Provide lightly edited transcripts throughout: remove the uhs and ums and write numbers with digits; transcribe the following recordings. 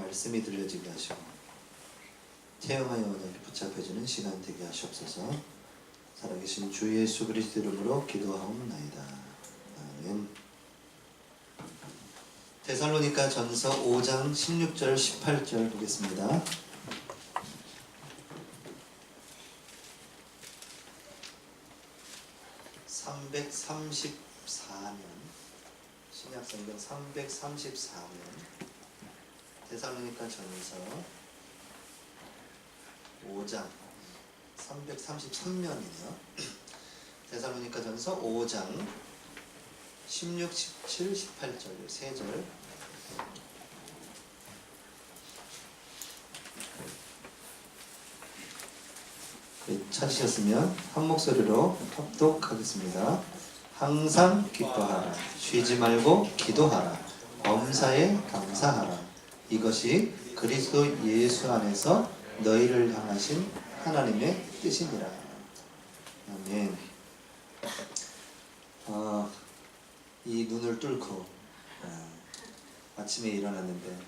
말씀이 들려지게 하시고 태영하여 언약에 붙잡혀지는 시간 되게 하시옵소서. 살아계신 주 예수 그리스도 이름으로 기도하옵나이다. 아멘. 데살로니가 전서 5장 16절 18절 보겠습니다. 신약성경 334면 데살로니가 전서 5장 333면이네요. 데살로니가 전서 5장 16, 17, 18절 3절. 찾으셨으면 한 목소리로 합독하겠습니다. 항상 기뻐하라. 쉬지 말고 기도하라. 범사에 감사하라. 이것이 그리스도 예수 안에서 너희를 향하신 하나님의 뜻이니라. 아멘. 이 눈을 뚫고 아침에 일어났는데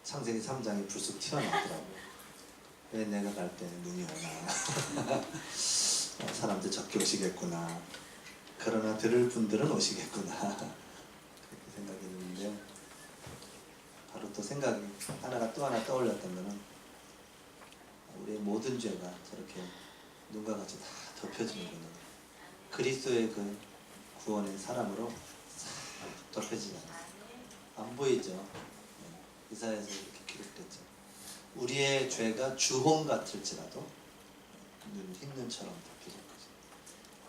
창세기 3장이 불쑥 튀어나오더라고요. 왜 내가 갈 때 눈이 오나. 사람들 적게 오시겠구나. 그러나 들을 분들은 오시겠구나. 그렇게 생각했는데 바로 또 생각이 또 하나 떠올렸던 거는 우리의 모든 죄가 저렇게 눈과 같이 다 덮여지는 거는 그리스도의 그 구원의 사랑으로 싹 덮여지잖아요. 안 보이죠? 이사야에서 이렇게 기록됐죠. 우리의 죄가 주홍 같을지라도 흰 눈처럼 덮여질 거죠.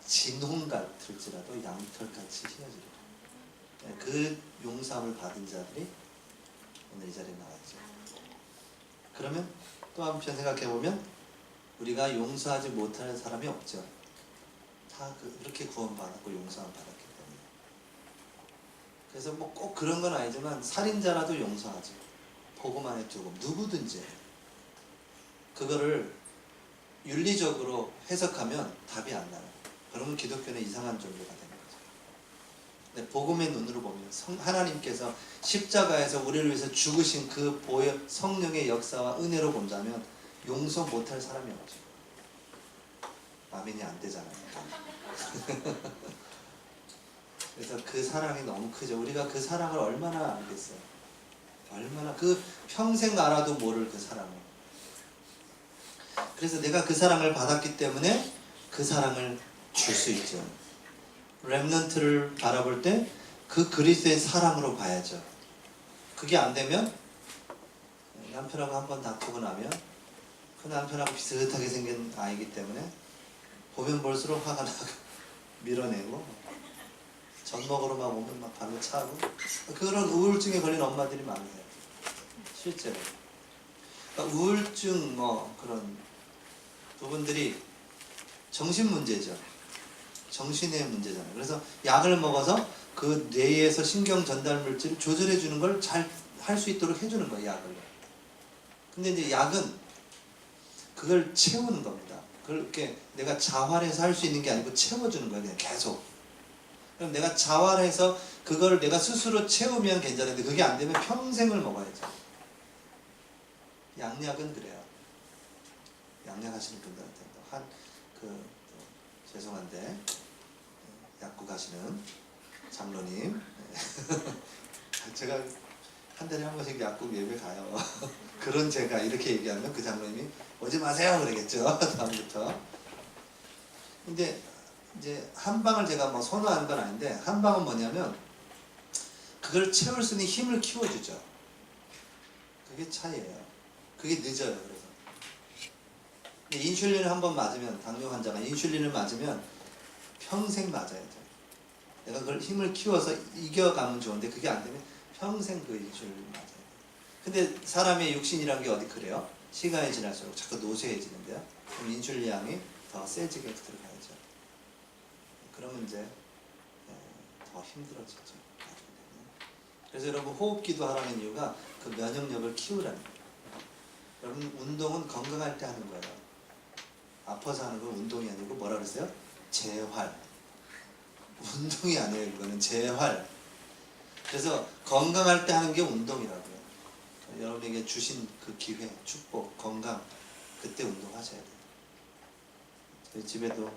진홍 같을지라도 양털같이 휘어지리라. 그 용서함을 받은 자들이 오늘 이 자리에 나왔죠. 그러면 또 한편 생각해보면 우리가 용서하지 못하는 사람이 없죠. 다 그렇게 구원받았고 용서함 받았기 때문에. 그래서 뭐 꼭 그런 건 아니지만 살인자라도 용서하죠. 보고만에 두고 누구든지 그거를 윤리적으로 해석하면 답이 안 나요. 그러면 기독교는 이상한 종교가 되는 거죠. 근데 복음의 눈으로 보면 하나님께서 십자가에서 우리를 위해서 죽으신 그 성령의 역사와 은혜로 본다면 용서 못할 사람이 없죠. 아멘이 안 되잖아요. 그래서 그 사랑이 너무 크죠. 우리가 그 사랑을 얼마나 알겠어요. 얼마나 그 평생 알아도 모를 그 사랑을. 그래서 내가 그 사랑을 받았기 때문에 그 사랑을 줄 수 있죠. 렘넌트를 바라볼 때 그 그리스도의 사랑으로 봐야죠. 그게 안 되면 남편하고 한번 다투고 나면 그 남편하고 비슷하게 생긴 아이기 때문에 보면 볼수록 화가 나고 밀어내고 젖 먹으러 막 오면 막 발로 차고 그런 우울증에 걸린 엄마들이 많아요. 실제로. 그러니까 우울증 뭐 그런 부분들이 정신 문제죠. 정신의 문제잖아요. 그래서 약을 먹어서 그 뇌에서 신경 전달 물질을 조절해 주는 걸 잘 할 수 있도록 해주는 거예요. 약을. 근데 이제 약은 그걸 채우는 겁니다. 그걸 이렇게 내가 자활해서 할 수 있는 게 아니고 채워주는 거예요. 그냥 계속. 그럼 내가 자활해서 그걸 내가 스스로 채우면 괜찮은데 그게 안 되면 평생을 먹어야죠. 양약은 그래요. 양약 하시는 분들한테 죄송한데 약국 하시는 장로님 제가 한 달에 한 번씩 약국 예배 가요. 그런 제가 이렇게 얘기하면 그 장로님이 오지 마세요 그러겠죠. 다음부터. 근데 이제 한방을 제가 뭐 선호하는 건 아닌데 한방은 뭐냐면 그걸 채울 수 있는 힘을 키워주죠. 그게 차이예요. 그게 늦어요. 그래서 인슐린을 한번 맞으면 당뇨 환자가 인슐린을 맞으면 평생 맞아야죠. 내가 그걸 힘을 키워서 이겨가면 좋은데 그게 안 되면 평생 그 인슐린을 맞아요. 근데 사람의 육신이란 게 어디 그래요? 시간이 지날수록 자꾸 노쇠해지는데요. 그럼 인슐린 양이 더 세지게 들어가야죠. 그러면 이제 더 힘들어지죠. 그래서 여러분 호흡기도 하라는 이유가 그 면역력을 키우라는 거예요. 여러분 운동은 건강할 때 하는 거예요. 아파서 하는 건 운동이 아니고 뭐라 그랬어요? 재활. 운동이 아니에요. 그거는 재활. 그래서 건강할 때 하는 게 운동이라고요. 여러분에게 주신 그 기회, 축복, 건강, 그때 운동하셔야 돼요. 저희 집에도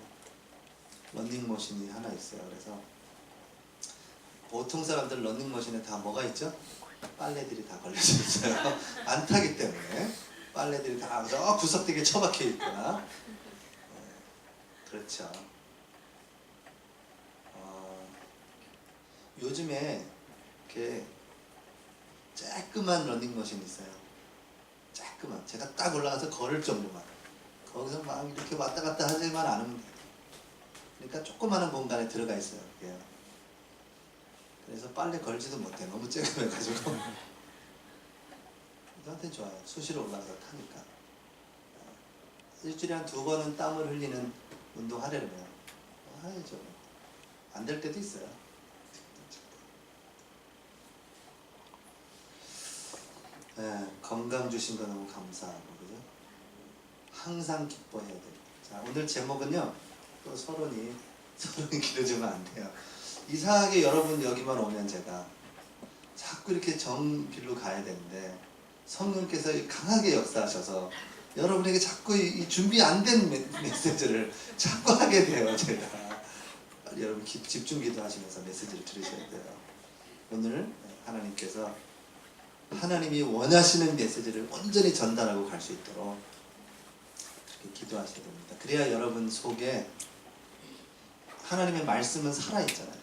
런닝머신이 하나 있어요. 그래서 보통 사람들 런닝머신에 다 뭐가 있죠? 빨래들이 다 걸려져 있어요. 안 타기 때문에 빨래들이 다 저 구석대기에 처박혀 있거나. 그렇죠. 요즘에 이렇게 쬐끄만 런닝머신이 있어요. 쬐끄만. 제가 딱 올라가서 걸을 정도만. 거기서 막 이렇게 왔다 갔다 하지만 않으면 돼요. 그러니까 조그마한 공간에 들어가 있어요. 그게. 그래서 빨래 걸지도 못해. 너무 쬐끔해가지고. 저한테는 좋아요. 수시로 올라가서 타니까. 일주일에 한 2번은 땀을 흘리는 운동 하려면 하야죠. 안 될 때도 있어요. 네, 건강 주신 거 너무 감사하고, 그죠? 항상 기뻐해야 돼요. 자, 오늘 제목은요, 또 서론이 길어지면 안 돼요. 이상하게 여러분 여기만 오면 제가 자꾸 이렇게 정길로 가야 되는데, 성령께서 강하게 역사하셔서 여러분에게 자꾸 이 준비 안 된 메시지를 자꾸 하게 돼요, 제가. 빨리 여러분 집중 기도하시면서 메시지를 들으셔야 돼요. 오늘 하나님께서 하나님이 원하시는 메시지를 온전히 전달하고 갈 수 있도록 그렇게 기도하셔야 됩니다. 그래야 여러분 속에 하나님의 말씀은 살아있잖아요.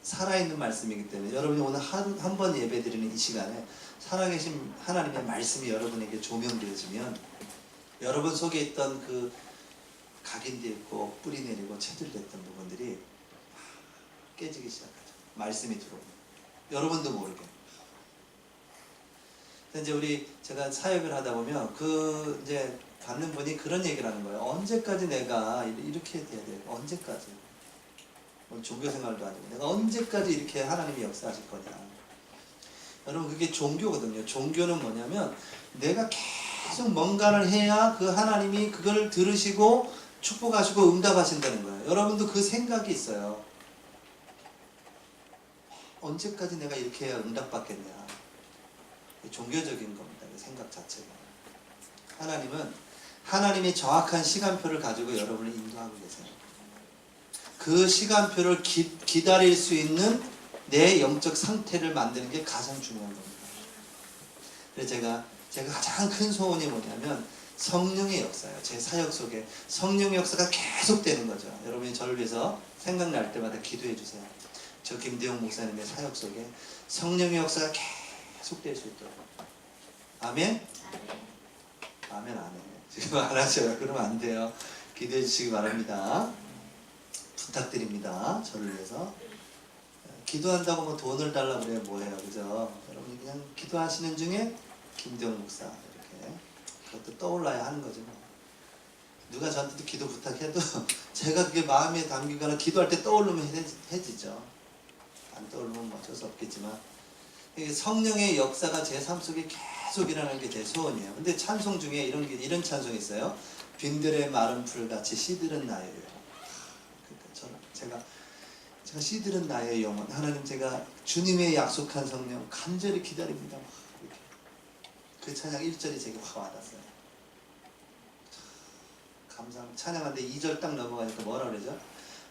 살아있는 말씀이기 때문에 여러분이 오늘 하루 한 번 예배 드리는 이 시간에 살아계신 하나님의 말씀이 여러분에게 조명되어지면 여러분 속에 있던 그 각인되어 있고 뿌리 내리고 체질됐던 부분들이 깨지기 시작하죠. 말씀이 들어오면 여러분도 모르게. 이제 제가 사역을 하다 보면 이제 받는 분이 그런 얘기를 하는 거예요. 언제까지 내가 이렇게 돼야 돼? 언제까지? 종교생활도 아니고 내가 언제까지 이렇게 하나님이 역사하실 거냐? 여러분 그게 종교거든요. 종교는 뭐냐면 내가 계속 뭔가를 해야 그 하나님이 그걸 들으시고 축복하시고 응답하신다는 거예요. 여러분도 그 생각이 있어요. 언제까지 내가 이렇게 해야 응답받겠냐? 종교적인 겁니다. 그 생각 자체가. 하나님은 하나님이 정확한 시간표를 가지고 여러분을 인도하고 계세요. 그 시간표를 기다릴 수 있는 내 영적 상태를 만드는 게 가장 중요한 겁니다. 그래서 제가 가장 큰 소원이 뭐냐면 성령의 역사예요. 제 사역 속에 성령의 역사가 계속 되는 거죠. 여러분이 저를 위해서 생각날 때마다 기도해 주세요. 저 김대용 목사님의 사역 속에 성령의 역사가 계속 될 수 있도록. 아멘? 아멘 안 해. 지금 안 하셔요. 그러면 안 돼요. 기도해 주시기 바랍니다. 부탁드립니다. 저를 위해서. 기도한다고 뭐 돈을 달라고 그래요. 뭐예요. 그죠? 여러분이 그냥 기도하시는 중에 김대용 목사 이렇게 그것도 떠올라야 하는 거죠. 누가 저한테도 기도 부탁해도 제가 그게 마음에 담기거나 기도할 때 떠오르면 해지죠. 안 떠오르면 뭐 어쩔 수 없겠지만 성령의 역사가 제 삶 속에 계속 일어나는 게 제 소원이에요. 근데 찬송 중에 이런 찬송이 있어요. 빈들의 마른 풀같이 씨들은 나예요. 그러니까 제가 씨들은 나의 영혼. 하나님 제가 주님의 약속한 성령 간절히 기다립니다. 이렇게. 그 찬양 1절이 제게 확 와닿았어요. 감사합니다. 찬양하는데 2절 딱 넘어가니까 뭐라 그러죠?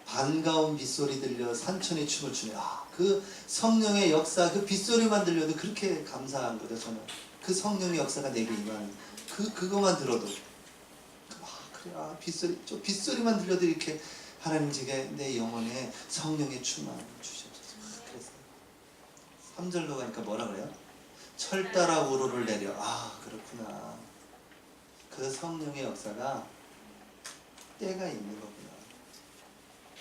반가운 빗소리 들려 산천이 춤을 추네. 그 성령의 역사, 그 빗소리만 들려도 그렇게 감사한 거죠. 저는 그 성령의 역사가 내게 임하는 그거만 들어도 그래 빗소리만 들려도 이렇게 하나님 제게 내 영혼에 성령의 충만 주셔서 그랬어요. 3절로 가니까 뭐라 그래요? 철 따라 우로를 내려. 그렇구나. 그 성령의 역사가 때가 있는 거구나.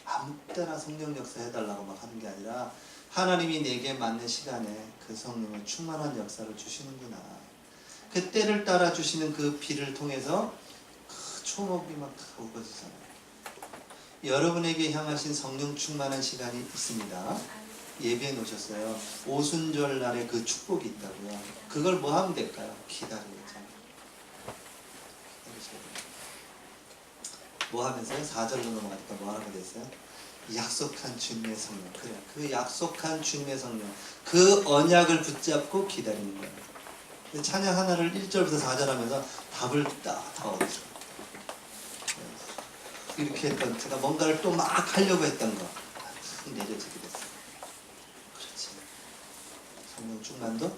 아무 때나 성령 역사 해달라고 막 하는 게 아니라 하나님이 내게 맞는 시간에 그 성령의 충만한 역사를 주시는구나. 그 때를 따라 주시는 그 비를 통해서 그 초목이 막 우거지잖아요. 여러분에게 향하신 성령 충만한 시간이 있습니다. 예배해 놓으셨어요. 오순절 날에 그 축복이 있다고요. 그걸 뭐 하면 될까요? 기다리겠죠. 뭐 하면서요? 4절로 넘어가니까 뭐 하라고 됐어요? 약속한 주님의 성령. 그래. 그 약속한 주님의 성령. 그 언약을 붙잡고 기다리는 거예요. 근데 찬양 하나를 1절부터 4절 하면서 답을 다 얻었어요. 이렇게 했던, 제가 뭔가를 또 막 하려고 했던 거 탁 내려지게 됐어요. 그렇지. 성령 충만도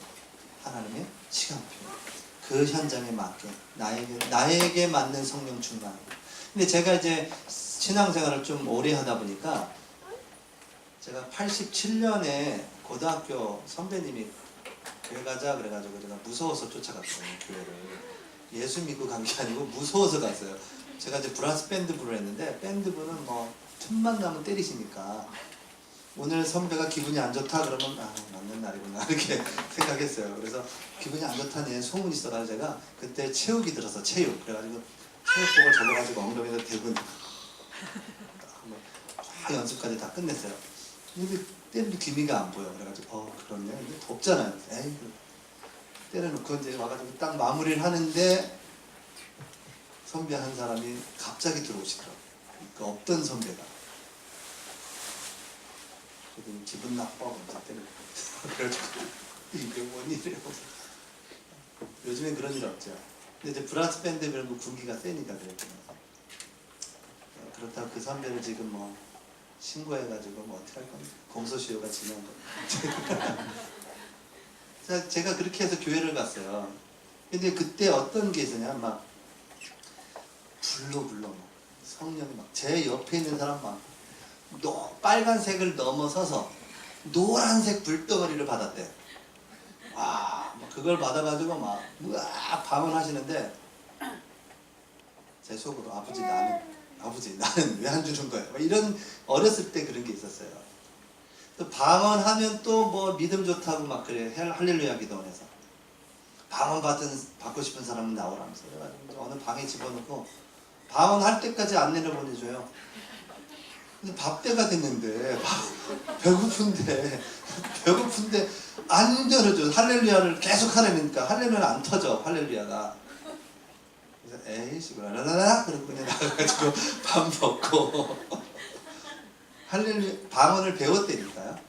하나님의 시간표. 그 현장에 맞게 나에게 맞는 성령 충만. 근데 제가 이제 신앙생활을 좀 오래 하다 보니까 제가 87년에 고등학교 선배님이 교회 가자 그래가지고 제가 무서워서 쫓아갔거든요. 교회를 예수 믿고 간 게 아니고 무서워서 갔어요. 제가 이제 브라스 밴드 부를 했는데 밴드부는 뭐 틈만 나면 때리시니까 오늘 선배가 기분이 안 좋다 그러면 아 맞는 날이구나 이렇게 생각했어요. 그래서 기분이 안 좋다는 소문이 있어가지고 제가 그때 체육이 들어서 체육 그래가지고 체육복을 접어가지고 엉덩이에다 대고 다 연습까지 다 끝냈어요. 근데 때리는 기미가 안 보여. 그래가지고 그렇네. 근데 덥잖아요. 에이 때려놓고 이제 와가지고 딱 마무리를 하는데 선배 한 사람이 갑자기 들어오시더라고요. 그 없던 선배가. 그래서 기분 나빠 먼저 때리고 그래가지고 이게 뭔 일이에요. 요즘엔 그런 일 없죠. 근데 이제 브라스 밴드 이런 군기가 세니까 그랬구나. 그렇다고 그 선배를 지금 뭐 신고해가지고 뭐 어떻게 할 겁니까? 공소시효가 지난 겁니다. 제가 그렇게 해서 교회를 갔어요. 근데 그때 어떤 게 있었냐, 막 불러 막 성령이 막 제 옆에 있는 사람 막 빨간색을 넘어서서 노란색 불덩어리를 받았대. 와, 그걸 받아가지고 막 우와 방언하시는데 제 속으로 아버지 나는 왜 안 주는 거예요? 이런 어렸을 때 그런 게 있었어요. 또 방언하면 또 뭐 믿음 좋다고 막 그래 할렐루야 기도원에서 방언 받고 싶은 사람은 나오라면서 그래가지고 어느 방에 집어넣고 방언할 때까지 안 내려보내줘요. 근데 밥때가 됐는데 배고픈데 안 열어줘. 할렐루야를 계속 하려니까 할렐루야는 안 터져. 할렐루야가. 그래서 에이씨 라라라 그러고 그냥 나가가지고 밥 먹고 할렐루야 방언을 배웠다니까요.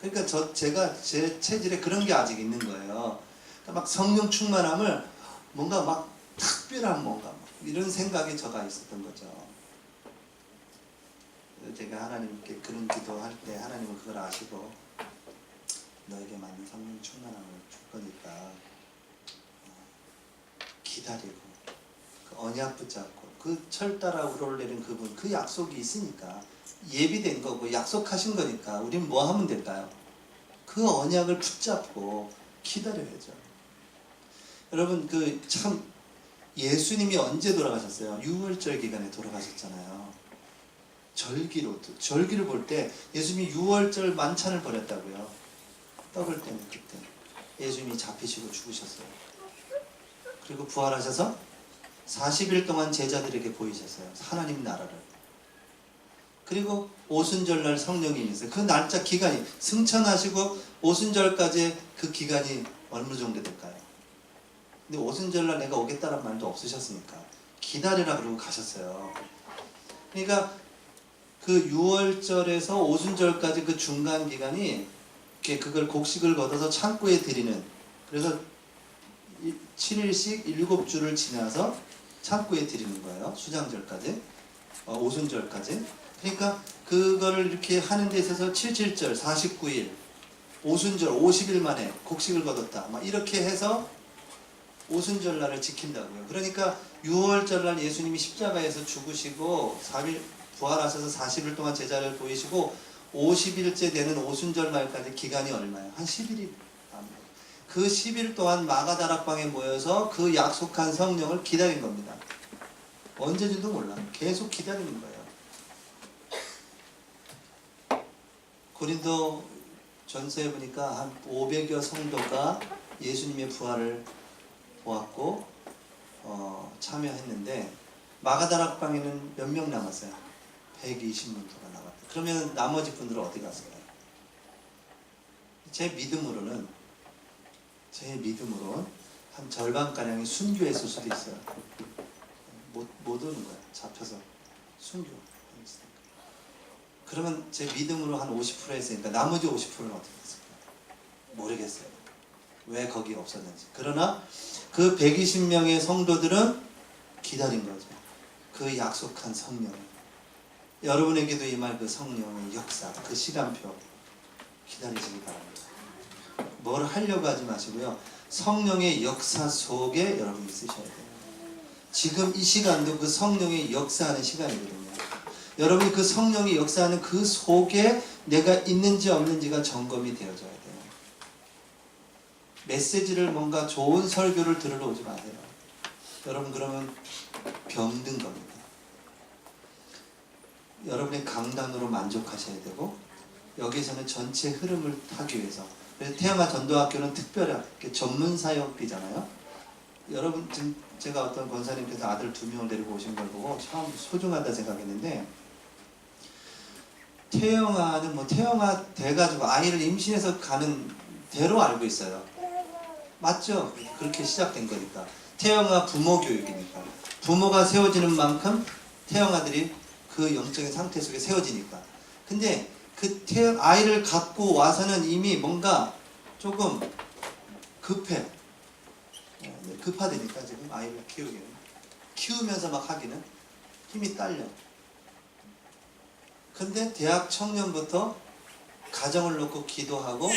그러니까 제가 제 체질에 그런 게 아직 있는 거예요. 그러니까 막 성령 충만함을 뭔가 막 특별한 뭔가 막 이런 생각이 저가 있었던 거죠. 제가 하나님께 그런 기도할 때 하나님은 그걸 아시고 너에게 맞는 성령 충만함을 줄 거니까 기다리고 그 언약 붙잡고 그 철따라 우러내린 그분 그 약속이 있으니까 예비된 거고 약속하신 거니까 우리는 뭐 하면 될까요? 그 언약을 붙잡고 기다려야죠. 여러분 그 참 예수님이 언제 돌아가셨어요? 6월절 기간에 돌아가셨잖아요. 절기를 볼 때 예수님이 6월절 만찬을 벌였다고요. 떡을 때는 그때 예수님이 잡히시고 죽으셨어요. 그리고 부활하셔서 40일 동안 제자들에게 보이셨어요. 하나님 나라를. 그리고 오순절날 성령이 임했어요. 그 날짜 기간이 승천하시고 오순절까지 그 기간이 어느 정도 될까요? 근데 오순절날 내가 오겠다는 말도 없으셨으니까 기다리라 그러고 가셨어요. 그러니까 그 6월절에서 오순절까지 그 중간 기간이 그걸 곡식을 걷어서 창고에 드리는, 그래서 7일씩 7주를 지나서 창고에 드리는 거예요. 수장절까지, 오순절까지. 그러니까 그거를 이렇게 하는 데 있어서 77절, 49일, 오순절 50일 만에 곡식을 거뒀다. 막 이렇게 해서 오순절날을 지킨다고요. 그러니까 6월절날 예수님이 십자가에서 죽으시고 3일 부활하셔서 40일 동안 제자를 보이시고 50일째 되는 오순절날까지 기간이 얼마예요? 한 10일이 남아요. 그 10일 동안 마가다락방에 모여서 그 약속한 성령을 기다린 겁니다. 언제인지도 몰라. 계속 기다리는 거예요. 고린도 전서에 보니까 한 500여 성도가 예수님의 부활을 보았고 참여했는데 마가다락방에는 몇 명 남았어요? 120문도가 남았다. 그러면 나머지 분들은 어디 갔어요? 제 믿음으로는 한 절반가량이 순교했을 수도 있어요. 못 오는 거야. 잡혀서 순교. 그러면 제 믿음으로 한 50% 했으니까 나머지 50%는 어떻게 됐을까요? 모르겠어요. 왜 거기 없었는지. 그러나 그 120명의 성도들은 기다린 거죠. 그 약속한 성령. 여러분에게도 이 말 그 성령의 역사, 그 시간표 기다리시기 바랍니다. 뭘 하려고 하지 마시고요. 성령의 역사 속에 여러분이 있으셔야 돼요. 지금 이 시간도 그 성령의 역사하는 시간이거든요. 여러분이 그 성령이 역사하는 그 속에 내가 있는지 없는지가 점검이 되어져야 돼요. 메시지를 뭔가 좋은 설교를 들으러 오지 마세요. 여러분 그러면 병든 겁니다. 여러분의 강단으로 만족하셔야 되고 여기서는 전체 흐름을 타기 위해서. 그래서 태영아 전도학교는 특별하게 전문 사역이잖아요. 여러분 지금 제가 어떤 권사님께서 아들 2명을 데리고 오신 걸 보고 참 소중하다 생각했는데 태영아는 뭐 태영아 돼가지고 아이를 임신해서 가는 대로 알고 있어요. 맞죠? 그렇게 시작된 거니까. 태영아 부모 교육이니까. 부모가 세워지는 만큼 태영아들이 그 영적인 상태 속에 세워지니까. 근데 그 아이를 갖고 와서는 이미 뭔가 조금 급해. 급하다니까 지금 아이를 키우기는. 키우면서 막 하기는 힘이 딸려. 근데 대학 청년부터 가정을 놓고 기도하고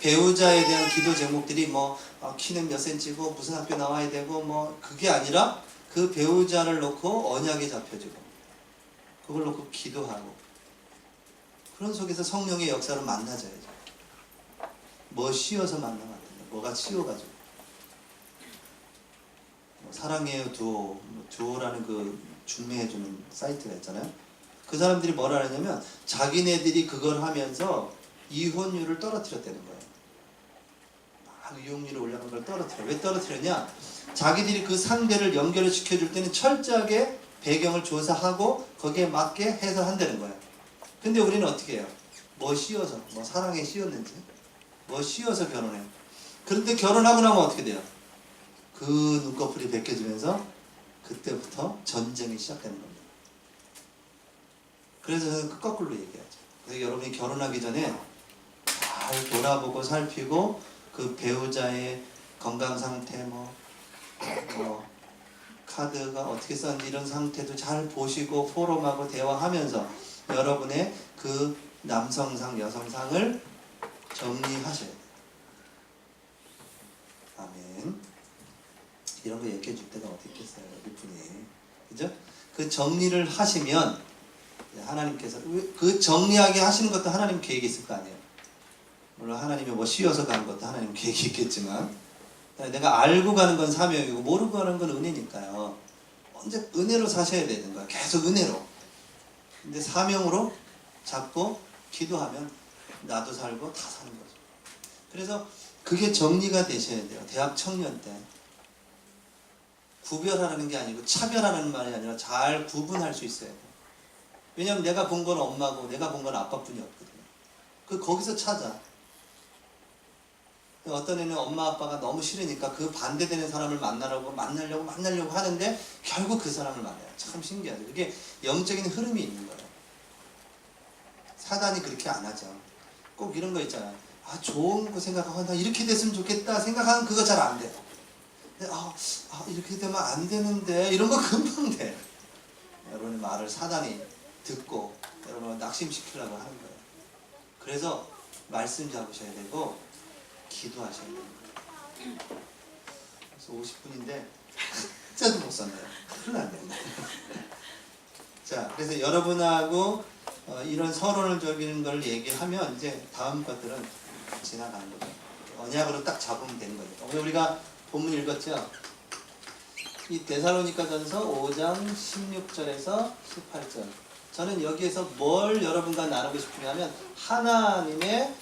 배우자에 대한 기도 제목들이 뭐 키는 몇 센치고 무슨 학교 나와야 되고 뭐 그게 아니라 그 배우자를 놓고 언약이 잡혀지고 그걸 놓고 기도하고 그런 속에서 성령의 역사를 만나줘야죠. 뭐 씌워서 만나면 안 된다. 뭐가 씌워가지고 뭐 사랑해요 두오, 두오라는 그 중매해주는 사이트가 있잖아요. 그 사람들이 뭐라 하냐면 자기네들이 그걸 하면서 이혼율을 떨어뜨렸다는 거예요. 막 이혼율이 올라간 걸 떨어뜨려. 왜 떨어뜨렸냐? 자기들이 그 상대를 연결을 시켜줄 때는 철저하게 배경을 조사하고 거기에 맞게 해서 한다는 거예요. 근데 우리는 어떻게 해요? 뭐 씌워서, 뭐 사랑에 씌웠는지 뭐 씌워서 결혼해요. 그런데 결혼하고 나면 어떻게 돼요? 그 눈꺼풀이 벗겨지면서 그때부터 전쟁이 시작되는 겁니다. 그래서 저는 그 거꾸로 얘기하죠. 그래서 여러분이 결혼하기 전에 잘 돌아보고 살피고 그 배우자의 건강 상태 뭐 카드가 어떻게 썼는지 이런 상태도 잘 보시고 포럼하고 대화하면서 여러분의 그 남성상 여성상을 정리하셔야 돼요. 아멘. 이런 거 얘기해 줄 때가 어디 있겠어요, 이분이. 그죠? 그 정리를 하시면 하나님께서 그 정리하게 하시는 것도 하나님 계획이 있을 거 아니에요. 물론 하나님이 뭐 씌워서 가는 것도 하나님 계획이 있겠지만 내가 알고 가는 건 사명이고 모르고 가는 건 은혜니까요. 언제 은혜로 사셔야 되는 거야. 계속 은혜로. 근데 사명으로 잡고 기도하면 나도 살고 다 사는 거죠. 그래서 그게 정리가 되셔야 돼요. 대학 청년 때. 구별하라는 게 아니고 차별하는 말이 아니라 잘 구분할 수 있어야 돼요. 왜냐하면 내가 본 건 엄마고 내가 본 건 아빠뿐이 없거든요. 거기서 찾아. 어떤 애는 엄마 아빠가 너무 싫으니까 그 반대되는 사람을 만나려고 하는데 결국 그 사람을 만나요. 참 신기하죠. 그게 영적인 흐름이 있는 거예요. 사단이 그렇게 안 하죠. 꼭 이런 거 있잖아요. 좋은 거 생각하고 나 이렇게 됐으면 좋겠다 생각하면 그거 잘 안 돼요. 근데 이렇게 되면 안 되는데 이런 거 금방 돼. 여러분의 말을 사단이 듣고 여러분을 낙심시키려고 하는 거예요. 그래서 말씀 잡으셔야 되고 기도하셔야 돼요. 그래서 50분인데 진짜도 못 썼네요. 큰일 났네. 자, 그래서 여러분하고 이런 서론을 적이는 걸 얘기하면 이제 다음 것들은 지나가는 거죠. 언약으로 딱 잡으면 되는 거니까. 오늘 우리가 본문 읽었죠? 이 데살로니가전서 5장 16절에서 18절. 저는 여기에서 뭘 여러분과 나누고 싶으냐면 하나님의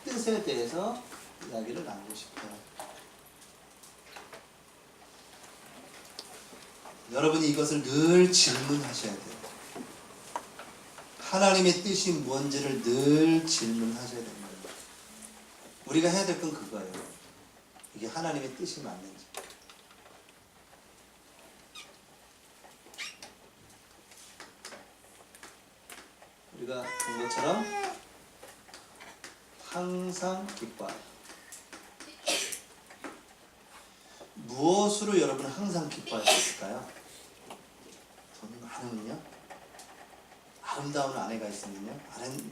뜻에 대해서 이야기를 나누고 싶어요. 여러분이 이것을 늘 질문하셔야 돼요. 하나님의 뜻이 뭔지를 늘 질문하셔야 됩니다. 우리가 해야 될 건 그거예요. 이게 하나님의 뜻이 맞는지. 우리가 본 것처럼 항상 기뻐하라. 무엇으로 여러분은 항상 기뻐할 수 있을까요? 돈이 많으면요? 아름다운 아내가 있으면요?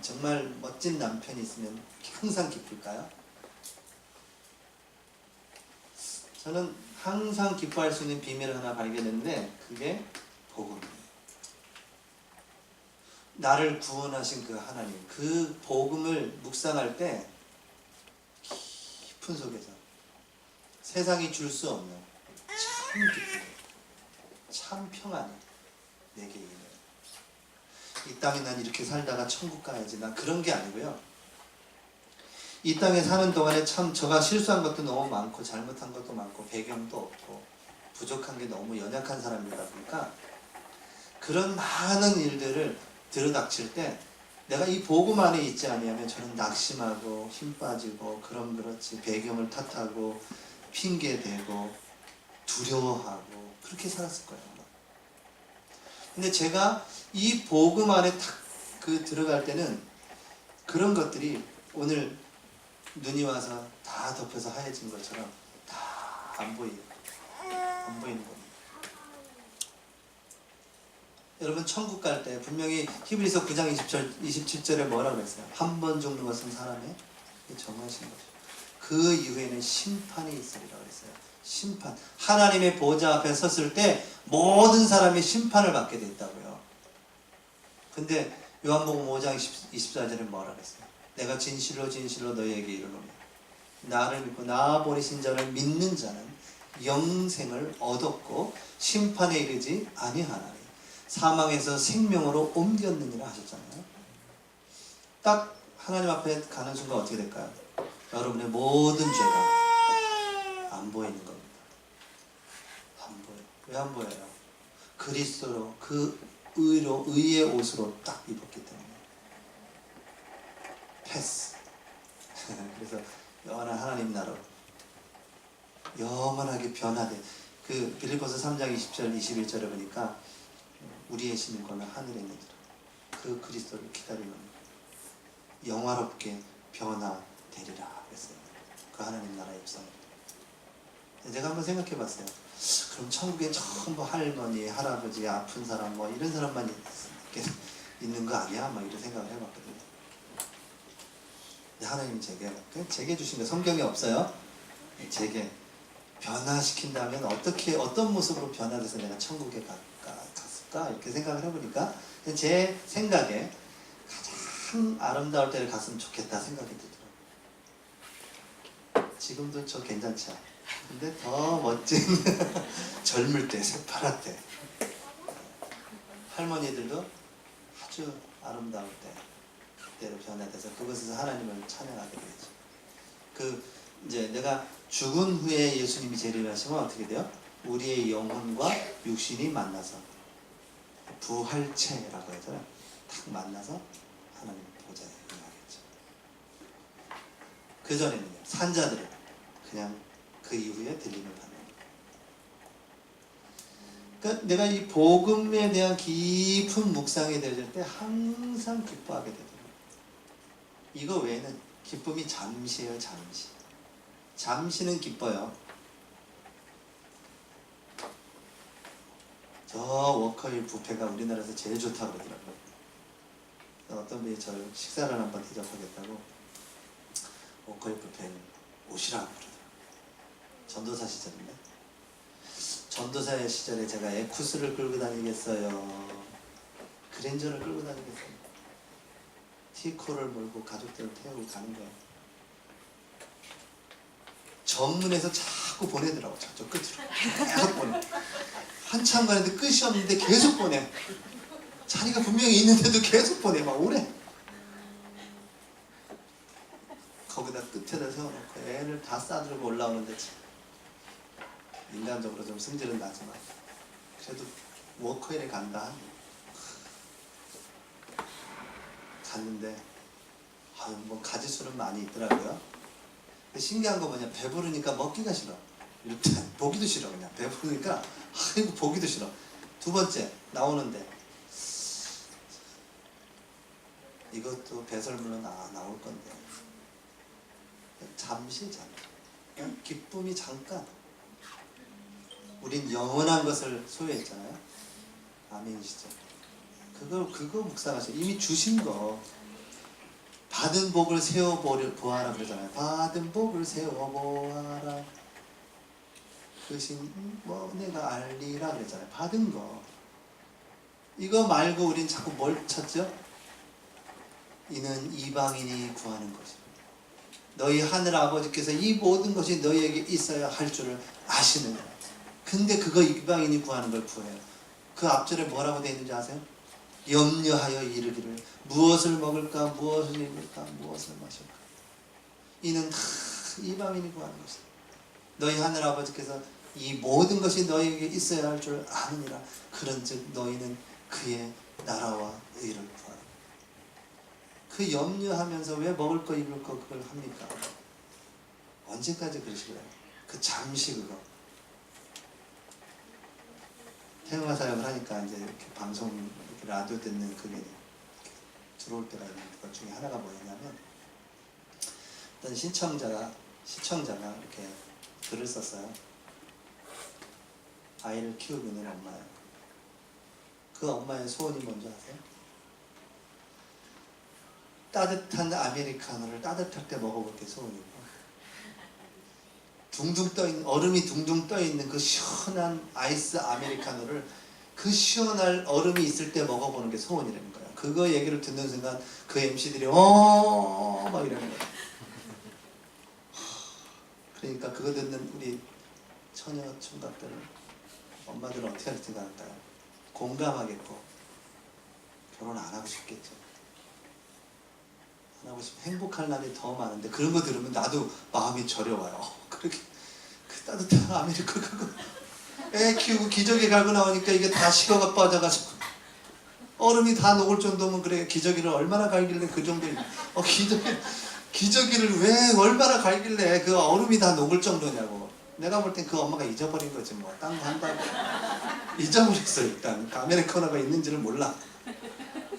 정말 멋진 남편이 있으면 항상 기쁠까요? 저는 항상 기뻐할 수 있는 비밀을 하나 발견했는데 그게 복음이에요. 나를 구원하신 그 하나님, 그 복음을 묵상할 때 깊은 속에서 세상이 줄 수 없는 참 기쁨, 참 평안이 내게 임해요. 이 땅에 난 이렇게 살다가 천국 가야지, 난 그런 게 아니고요. 이 땅에 사는 동안에 참 제가 실수한 것도 너무 많고 잘못한 것도 많고 배경도 없고 부족한 게 너무 연약한 사람이다 보니까 그런 많은 일들을 들어닥칠 때 내가 이 복음 안에 있지 않으면 저는 낙심하고 힘 빠지고 그렇지 배경을 탓하고 핑계대고 두려워하고 그렇게 살았을 거예요. 근데 제가 이 복음 안에 딱 들어갈 때는 그런 것들이 오늘 눈이 와서 다 덮여서 하얘진 것처럼 다 안 보이는 겁니다. 여러분 천국 갈 때 분명히 히브리서 9장 27절에 뭐라고 그랬어요? 한 번 죽는 것은 사람의 정하신 것이죠. 그 이후에는 심판이 있으리라고 그랬어요. 심판. 하나님의 보좌 앞에 섰을 때 모든 사람이 심판을 받게 됐다고요. 근데 요한복음 5장 24절에 뭐라고 그랬어요? 내가 진실로 진실로 너희에게 이르노니 나를 믿고 나 보내신 자를 믿는 자는 영생을 얻었고 심판에 이르지 아니하나니 사망에서 생명으로 옮겼느니라 하셨잖아요. 딱 하나님 앞에 가는 순간 어떻게 될까요? 여러분의 모든 죄가 안 보이는 겁니다. 안 보여요. 왜 안 보여요? 그리스도로 그 의의 옷으로 딱 입었기 때문에. 패스. 그래서 영원한 하나님 나라로 영원하게 변화된 그 빌립보서 3장 20절 21절에 보니까 우리의 신은 거는 하늘에 있느니라. 그 그리스도를 기다리는 영화롭게 변화되리라 그랬어요. 그 하나님 나라의 역사는. 제가 한번 생각해 봤어요. 그럼 천국에 전부 할머니, 할아버지, 아픈 사람 뭐 이런 사람만 있는 거 아니야? 막 이런 생각을 해봤거든요. 근데 하나님이 제게 주신 거 성경에 없어요. 제게 변화시킨다면 어떤 모습으로 변화돼서 내가 천국에 갔을까? 이렇게 생각을 해보니까 제 생각에 가장 아름다울 때를 갔으면 좋겠다 생각이 들더라고요. 지금도 저 괜찮죠? 근데 더 멋진 젊을 때, 새파랄 때 할머니들도 아주 아름다울 때 그때로 변화돼서 그것에서 하나님을 찬양하게 되죠. 이제 내가 죽은 후에 예수님이 재림하시면 어떻게 돼요? 우리의 영혼과 육신이 만나서 부활체라고 하잖아요. 딱 만나서 하나님 보좌에 임하겠죠. 그 전에는요, 산자들은 그냥 그 이후에 들림을 받는 거예요. 그러니까 내가 이 복음에 대한 깊은 묵상이 되어질 때 항상 기뻐하게 되더라고요. 이거 외에는 기쁨이 잠시예요, 잠시. 잠시는 기뻐요. 저 워커힐 뷔페가 우리나라에서 제일 좋다고 그러더라고요. 어떤 분이 저를 식사를 한번 대접하겠다고 워커힐 뷔페를 오시라고 그러더라고요. 전도사 시절인데. 전도사의 시절에 제가 에쿠스를 끌고 다니겠어요? 그랜저를 끌고 다니겠어요? 티코를 몰고 가족들을 태우고 가는 거예요. 정문에서 자꾸 보내더라고. 저쪽 끝으로 계속 보내. 한참 가는데 끝이 없는데 계속 보내. 자리가 분명히 있는데도 계속 보내. 막 오래. 거기다 끝에다 세워놓고 애를 다 싸들고 올라오는데 참 인간적으로 좀 승질은 나지만 그래도 워커힐에 간다. 갔는데 뭐 가지수는 많이 있더라고요. 신기한 거 뭐냐, 배부르니까 먹기가 싫어. 일단 보기도 싫어. 그냥 배부르니까 아이고 보기도 싫어. 두 번째 나오는데 이것도 배설물로 나올 건데 잠시 기쁨이 잠깐 우린 영원한 것을 소유했잖아요. 아멘이시죠? 그거 묵상하세요. 이미 주신 거 받은 복을 세워보아라 그러잖아요. 받은 복을 세워보아라 그것이 뭐 내가 알리라 그랬잖아요. 받은 거 이거 말고 우린 자꾸 뭘 찾죠? 이는 이방인이 구하는 것입니다. 너희 하늘 아버지께서 이 모든 것이 너희에게 있어야 할 줄을 아시느니라. 근데 그거 이방인이 구하는 걸 구해요. 그 앞절에 뭐라고 되어 있는지 아세요? 염려하여 이르기를 무엇을 먹을까 무엇을 입을까 무엇을 마실까. 이는 다 이방인이 구하는 것이다. 너희 하늘 아버지께서 이 모든 것이 너희에게 있어야 할 줄 아느니라. 그런즉 너희는 그의 나라와 의를 구하라. 그 염려하면서 왜 먹을 거 입을 거 그걸 합니까? 언제까지 그러시고요? 그 잠시 그거. 태영아 사역을 하니까 이제 이렇게 방송, 이렇게 라디오 듣는 그게 들어올 때가 있는 것 중에 하나가 뭐였냐면, 어떤 시청자가 이렇게 글을 썼어요. 아이를 키우고 있는 엄마예요. 그 엄마의 소원이 뭔지 아세요? 따뜻한 아메리카노를 따뜻할 때 먹어볼 게 소원이고, 둥둥 떠있는, 얼음이 둥둥 떠있는 그 시원한 아이스 아메리카노를 그 시원한 얼음이 있을 때 먹어보는 게 소원이라는 거예요. 그거 얘기를 듣는 순간 그 MC들이 막 이러는 거예요. 그러니까 그거 듣는 우리 처녀 총각들은, 엄마들은 어떻게 할 생각할까요? 공감하겠고 결혼 안 하고 싶겠죠. 안 하고 싶 행복할 날이 더 많은데 그런 거 들으면 나도 마음이 저려와요. 그렇게 그 따뜻한 아메리카 그거 애 키우고 기저귀 갈고 나오니까 이게 다 식어가 빠져가지고 얼음이 다 녹을 정도면, 그래 기저귀를 얼마나 갈길래 그 정도 기저귀를 왜 얼마나 갈길래 그 얼음이 다 녹을 정도냐고. 내가 볼 땐 그 엄마가 잊어버린 거지 뭐. 딴 거 한다고 잊어버렸어. 일단 아메리카노가 있는지를 몰라.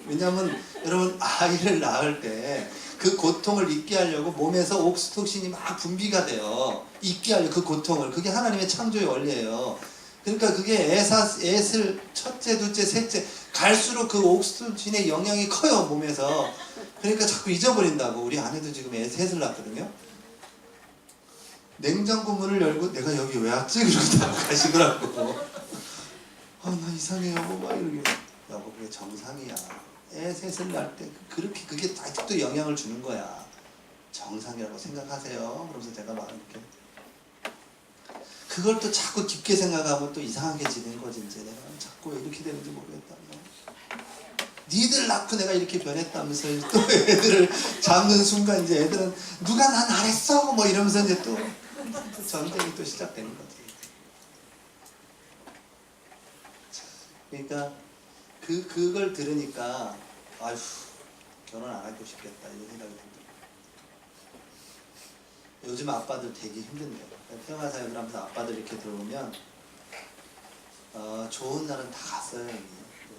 왜냐면 여러분, 아이를 낳을 때 그 고통을 잊게 하려고 몸에서 옥시토신이 막 분비가 돼요. 잊게 하려고 그 고통을. 그게 하나님의 창조의 원리예요. 그러니까 그게 애슬 첫째, 둘째, 셋째 갈수록 그 옥시토신의 영향이 커요, 몸에서. 그러니까 자꾸 잊어버린다고. 우리 아내도 지금 애 셋을 낳거든요. 냉장고 문을 열고 내가 여기 왜 왔지? 그러고 나가시더라고. 나 이상해요. 막 이러게. 여보, 그게 정상이야. 애 셋을 낳을 때 그렇게 그게 아직도 영향을 주는 거야. 정상이라고 생각하세요. 그러면서 제가 막 이렇게 그걸 또 자꾸 깊게 생각하면 또 이상하게 지는 거지. 이제 내가 자꾸 왜 이렇게 되는지 모르겠다. 니들 낳고 내가 이렇게 변했다면서 또 애들을 잡는 순간 이제 애들은 누가 난 안 했어 뭐 이러면서 이제 또 전쟁이 또 시작되는 거지. 그러니까 그걸 들으니까 아휴, 결혼 안 하고 싶겠다 이런 생각이 듭니다. 요즘 아빠들 되게 힘든데요. 태영아 사역을 하면서 아빠들 이렇게 들어오면 좋은 날은 다 갔어요.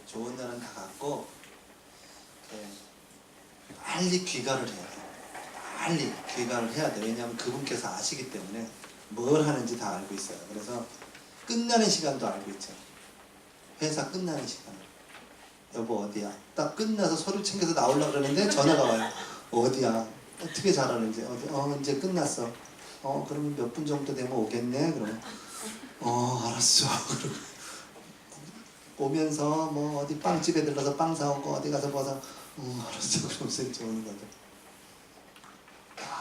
좋은 날은 다 갔고 빨리 귀가를 해야 돼요. 빨리 귀가를 해야 돼요. 왜냐하면 그분께서 아시기 때문에 뭘 하는지 다 알고 있어요. 그래서 끝나는 시간도 알고 있죠. 회사 끝나는 시간. 여보 어디야? 딱 끝나서 서류 챙겨서 나오려고 그러는데 전화가 와요. 어디야? 어떻게 잘하는지. 어디? 이제 끝났어. 그러면 몇 분 정도 되면 오겠네? 그러면 알았어. 오면서 뭐 어디 빵집에 들러서 빵 사오고 어디 가서 뭐 사. 알았어. 그러면서 이제 오는 거죠.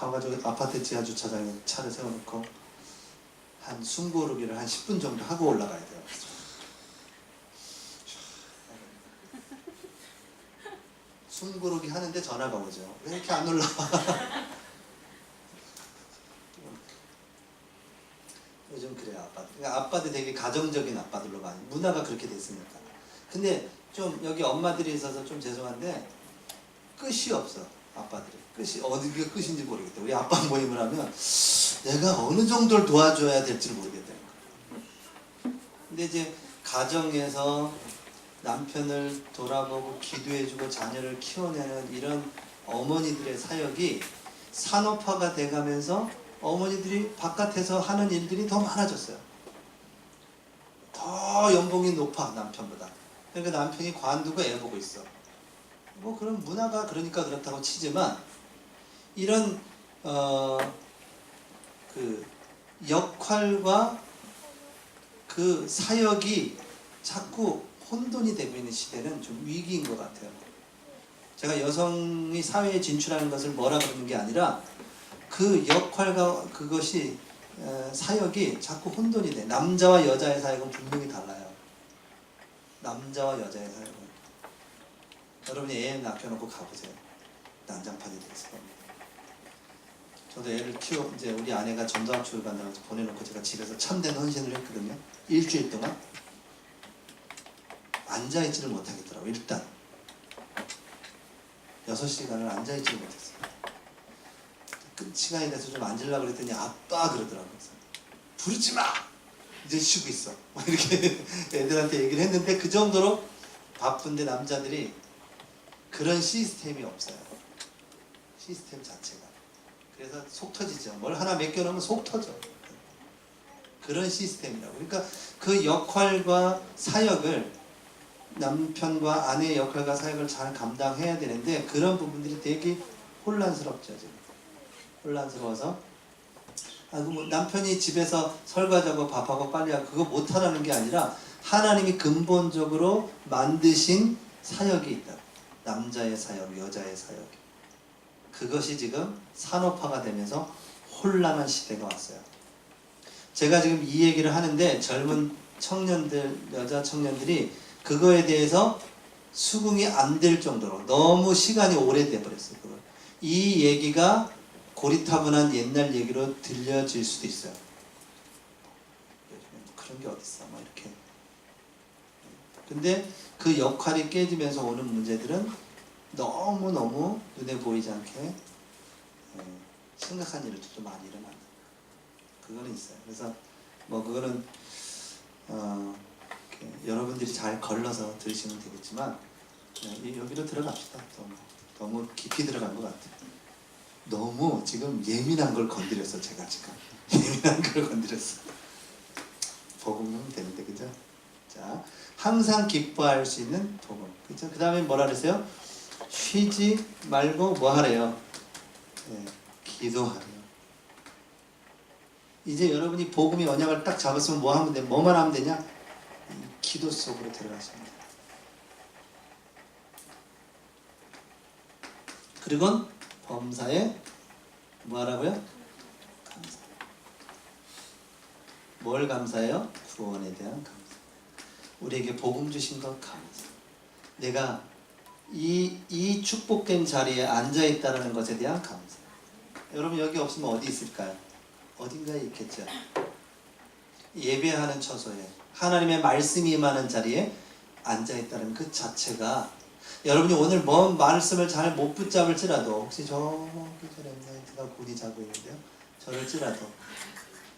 와가지고 아파트 지하 주차장에 차를 세워놓고 한 숨고르기를 한 10분 정도 하고 올라가야 돼요. 숨고르기 하는데 전화가 오죠. 왜 이렇게 안 올라와? 요즘 그래요, 아빠들. 그러니까 아빠들 되게 가정적인 아빠들로 많이, 문화가 그렇게 됐으니까. 근데 좀 여기 엄마들이 있어서 좀 죄송한데 끝이 없어, 아빠들이. 끝이 어디가 끝인지 모르겠다. 우리 아빠 모임을 하면 내가 어느 정도를 도와줘야 될지를 모르겠다는 거야. 근데 이제 가정에서 남편을 돌아보고 기도해주고 자녀를 키워내는 이런 어머니들의 사역이 산업화가 돼가면서 어머니들이 바깥에서 하는 일들이 더 많아졌어요. 더 연봉이 높아 남편보다. 그러니까 남편이 관두고 애 보고 있어. 뭐 그런 문화가 그러니까 그렇다고 치지만 이런 그 역할과 그 사역이 자꾸 혼돈이 되고 있는 시대는 좀 위기인 것 같아요. 제가 여성이 사회에 진출하는 것을 뭐라 그러는 게 아니라 그 역할과 그것이 사역이 자꾸 혼돈이 돼. 남자와 여자의 사역은 분명히 달라요. 남자와 여자의 사역은. 여러분이 애 낳겨놓고 가보세요. 난장판이 되겠을 겁니다. 저도 애를 이제 우리 아내가 전도학교를 간다고 해서 보내놓고 제가 집에서 참된 헌신을 했거든요. 일주일 동안 앉아있지를 못하겠더라고요. 일단 6시간을 앉아있지를 못했어요. 끝 시간이 돼서 좀 앉으려고 그랬더니 아빠 그러더라고요. 부르지 마! 이제 쉬고 있어. 이렇게 애들한테 얘기를 했는데 그 정도로 바쁜데 남자들이 그런 시스템이 없어요. 시스템 자체가. 그래서 속 터지죠. 뭘 하나 맡겨놓으면 속 터져. 그런 시스템이라고. 그러니까 그 역할과 사역을 남편과 아내의 역할과 사역을 잘 감당해야 되는데 그런 부분들이 되게 혼란스럽죠. 지금. 혼란스러워서 뭐 남편이 집에서 설거지하고 밥하고 빨래하고 그거 못하라는 게 아니라 하나님이 근본적으로 만드신 사역이 있다. 남자의 사역, 여자의 사역. 그것이 지금 산업화가 되면서 혼란한 시대가 왔어요. 제가 지금 이 얘기를 하는데 젊은 청년들, 여자 청년들이 그거에 대해서 수긍이 안 될 정도로 너무 시간이 오래돼 버렸어요. 그걸. 이 얘기가 고리타분한 옛날 얘기로 들려질 수도 있어요. 요즘에 그런 게 어딨어, 뭐 이렇게. 근데 그 역할이 깨지면서 오는 문제들은 너무너무 눈에 보이지 않게 심각한 일들도 많이 일어난다. 그거는 있어요. 그래서 뭐 그거는 여러분들이 잘 걸러서 들으시면 되겠지만 여기로 들어갑시다. 너무 깊이 들어간 것 같아요. 너무 지금 예민한 걸 건드렸어. 제가 지금 예민한 걸 건드렸어. 복음은 되는데, 그죠? 자, 항상 기뻐할 수 있는 복음, 그죠? 그 다음에 뭐라 그랬어요? 쉬지 말고 뭐 하래요? 네, 기도하래요. 이제 여러분이 복음의 언약을 딱 잡았으면 뭐 하면 돼? 뭐만 하면 되냐? 기도 속으로 들어가십니다. 그리고 범사에 뭐 하라고요? 감사. 뭘 감사해요? 구원에 대한 감사. 우리에게 복음 주신 것 감사. 내가 이 축복된 자리에 앉아있다는 것에 대한 감사. 여러분 여기 없으면 어디 있을까요? 어딘가에 있겠죠. 예배하는 처소에 하나님의 말씀이 임하는 자리에 앉아있다는 그 자체가, 여러분이 오늘 뭔 말씀을 잘 못 붙잡을지라도, 혹시 저기 저 렘나이트가 군이 자고 있는데요, 저럴지라도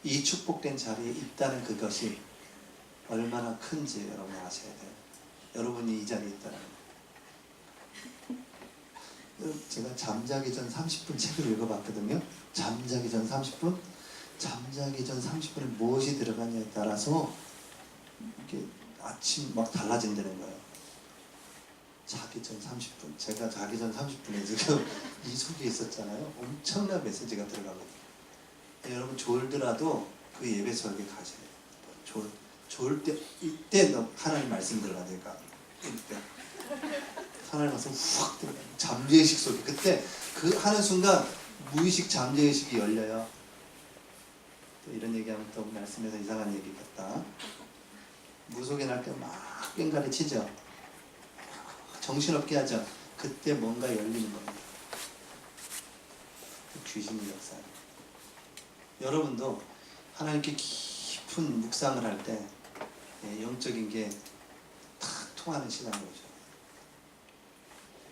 이 축복된 자리에 있다는 그것이 얼마나 큰지 여러분 아셔야 돼요. 여러분이 이 자리에 있다는 거. 제가 잠자기 전 30분 책을 읽어봤거든요. 잠자기 전 30분? 잠자기 전 30분에 무엇이 들어가냐에 따라서 이렇게 아침 막 달라진다는 거예요. 자기 전 30분. 제가 자기 전 30분에 지금 이 속에 있었잖아요. 엄청난 메시지가 들어가거든요. 여러분 졸더라도 그 예배 설계 가셔야 돼요. 졸 때, 이때 하나님 말씀 들어가니까 이때 하나님 말씀 확 들어가요. 잠재의식 속에. 그때 그 하는 순간 무의식 잠재의식이 열려요. 또 이런 얘기하면 또 말씀에서 이상한 얘기 같다. 무속에 날 때 막 꽹가리 치죠. 정신없게 하죠. 그때 뭔가 열리는 겁니다. 귀신이 역사예요. 여러분도 하나님께 깊은 묵상을 할 때 영적인 게 탁 통하는 시간이 오죠.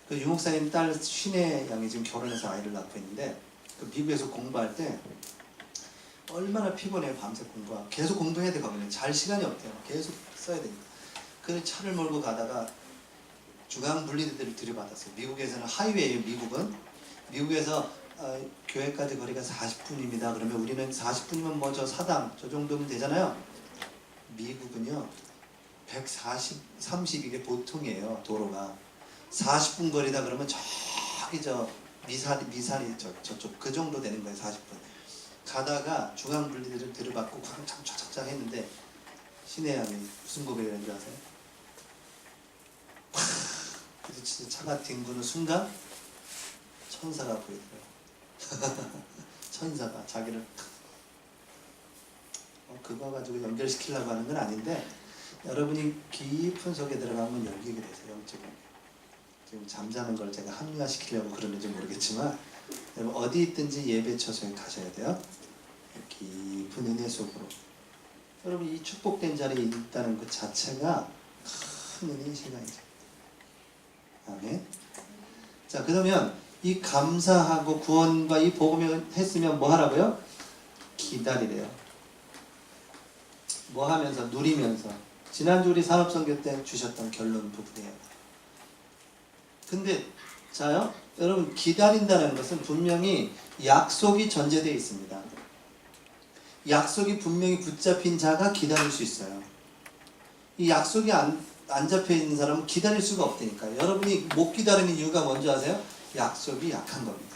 그 유목사님 딸 신혜 양이 지금 결혼해서 아이를 낳고 있는데, 그 미국에서 공부할 때 얼마나 피곤해요. 밤새 공부하고 계속 공부해야 되거든요. 잘 시간이 없대요. 계속 써야 됩니다. 그 차를 몰고 가다가 중앙분리대를 들이받았어요. 미국에서는 하이웨이예요. 미국에서 교회까지 거리가 40분입니다. 그러면 우리는 40분이면 뭐 저 사당 저 정도면 되잖아요. 미국은요 140, 30 이게 보통이에요. 도로가 40분 거리다 그러면 저기 저 미사리 저쪽 그 정도 되는 거예요. 40분 가다가 중앙 분리대를 들어받고 광장 쫙쫙 했는데 신의 양이 무슨 고백을 했는지 아세요? 그래서 진짜 차가 뒹구는 순간 천사가 보이더라고요. 천사가 자기를 그거 가지고 연결시키려고 하는 건 아닌데 여러분이 깊은 속에 들어가면 열리게 되세요. 영적으로. 지금 잠자는 걸 제가 합리화시키려고 그러는지 모르겠지만 여러분 어디 있든지 예배 처소에 가셔야 돼요. 깊은 은혜 속으로. 여러분 이 축복된 자리에 있다는 그 자체가 큰 은혜의 시간이죠. 아멘. 자, 그러면 이 감사하고 구원과 이 복음을 했으면 뭐 하라고요? 기다리래요. 뭐 하면서? 누리면서. 지난주 우리 산업선교 때 주셨던 결론 부분이에요. 근데 자요, 여러분 기다린다는 것은 분명히 약속이 전제되어 있습니다. 약속이 분명히 붙잡힌 자가 기다릴 수 있어요. 이 약속이 안 잡혀 있는 사람은 기다릴 수가 없다니까요. 여러분이 못 기다리는 이유가 뭔지 아세요? 약속이 약한 겁니다.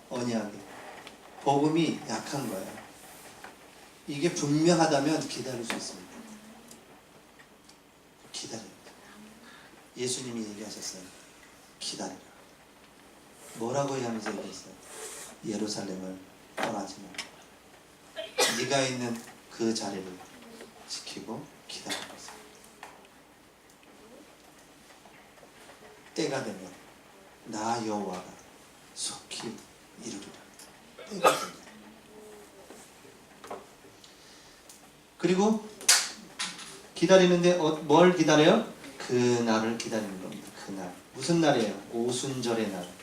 언약이. 복음이 약한 거예요. 이게 분명하다면 기다릴 수 있습니다. 기다려요. 예수님이 얘기하셨어요. 기다리라. 뭐라고 하면서 얘기했어요? 예루살렘을 떠나지 마. 네가 있는 그 자리를 지키고 기다리고 있어. 때가 되면 나 여호와가 속히 이루리라. 때가 되면. 그리고 기다리는데 뭘 기다려요? 그 날을 기다리는 겁니다. 그 날. 무슨 날이에요? 오순절의 날.